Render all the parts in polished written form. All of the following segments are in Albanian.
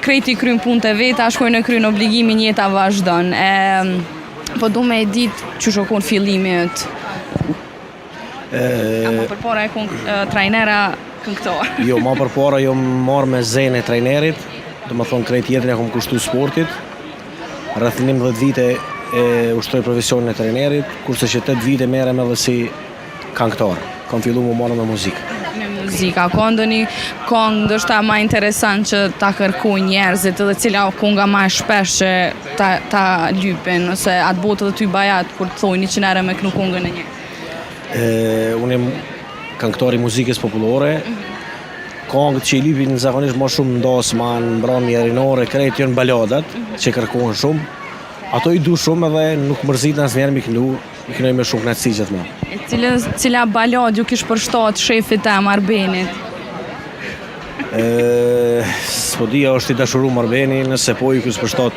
krejti kryen punët e veta, shkojnë në kryen obligimin, jeta vazhdon. Po du me e ditë që shokon fillimi jëtë. Ama përpara e trajnera këngëtar. Jo, ma përpara jo marrë me zene trajnerit, do më thonë krejt jetën e kom kushtu sportit. Rreth 11 vite ushtroj profesionin e trajnerit, kurse që 8 vite merrem edhe si këngëtar. Kam fillu më marrë me muzikë. Me muzika, ka ndonjë këngë ndoshta më interesant që ta kërkojnë njerëzit edhe cila kënga më e shpesh që ta lypin ose atë botë edhe ty bajat kur të thojnë 100 herë me kënu këngën e një. Unë jam këngëtar i muzikës popullore. Këngët që i lypin zakonisht më shumë ndosman, mbrëmje rinore, krejt janë baladat që kërkohen shumë. Ato i du shumë edhe nuk mërzit asnjëherë mi kënoj me shumë knatësi gjithmonë. Cila balad ju kish përshtat shefit e Arbenit? S'po dia është i dashurum Arbeni, nëse po i kish përshtat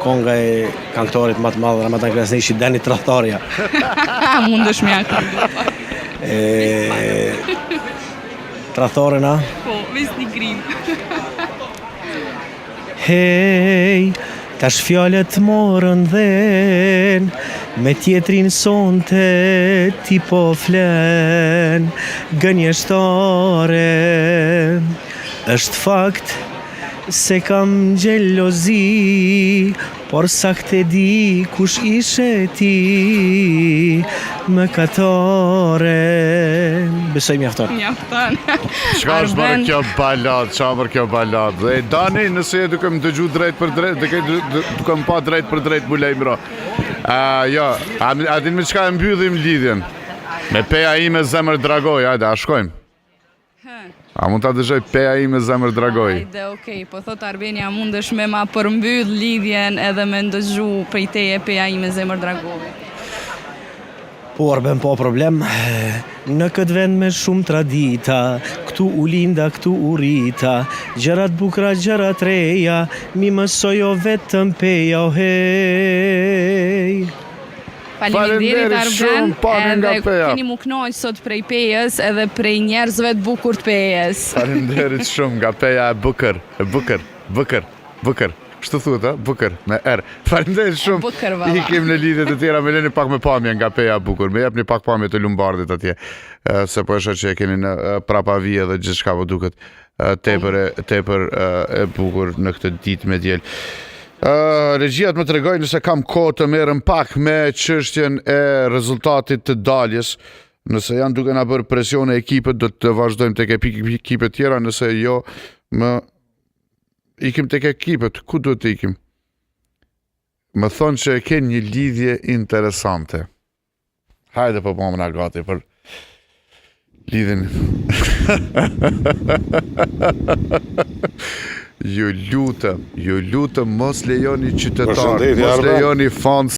konga e këngëtarit më të madh Ramazan Krasniqi, Dani Tradhtarja. Mundesh mjak. Tradhtarën, a? Po, vis një grim. Hej, tash fjalët morën dhen, me tjetrin sonte ti po flen, gënjeshtare. Është fakt se kam gjelozi, por sakte di kush ishe ti, më katore. Besoj mjafton. Mjafton. Çka është bërë kjo balad, kjo balad? E Dani, nëse duke më dëgju drejt për drejt, duke më pa drejt për drejt mu lejmëro. Jo, a din me çka e mbyllim lidhjen? Me peja ime zemër dragoj, hajde, a shkojmë? A mund ta dëgjoj peja ime zemër dragoj? Hajde, okej, po thot Arbeni, a mundesh me ma përmbyll lidhjen edhe me ndëgju prej teje peja ime zemër dragoj? Po, Arben, po problem. Në këtë vend me shumë tradita, këtu u linda, këtu u rita, gjërat bukra, gjërat reja, mi mësojo vetëm peja, o hej. Faleminderit Arben, edhe keni mu knaqë sot prej pejës edhe prej njerëzve të bukur të pejës. Faleminderit shumë nga peja e bukër. Shtu thuhet, bukër, me R. Faleminderit shumë. Bukër, valla. Ikim në lidhje të tjera, me leni pak me pamje nga peja e bukur. Me jepni pak pamje të Lumbardit atje. Se po e shoh që e keni në prapavije dhe gjithçka po duket tepër e bukur në këtë ditë me diel. Regjia më tregoj nëse kam kohë të merrem pak me çështjen e rezultatit të daljes. Nëse janë duke na bërë presione ekipet, do të vazhdojmë tek ekipet tjera, nëse jo, më ikim tek ekipet. Ku duhet të ikim? Më thonë që e kenë një lidhje interesante. Hajde po bëmë na gati për lidhjen. Ju lutem, mos lejoni qytetar, mos lejoni fans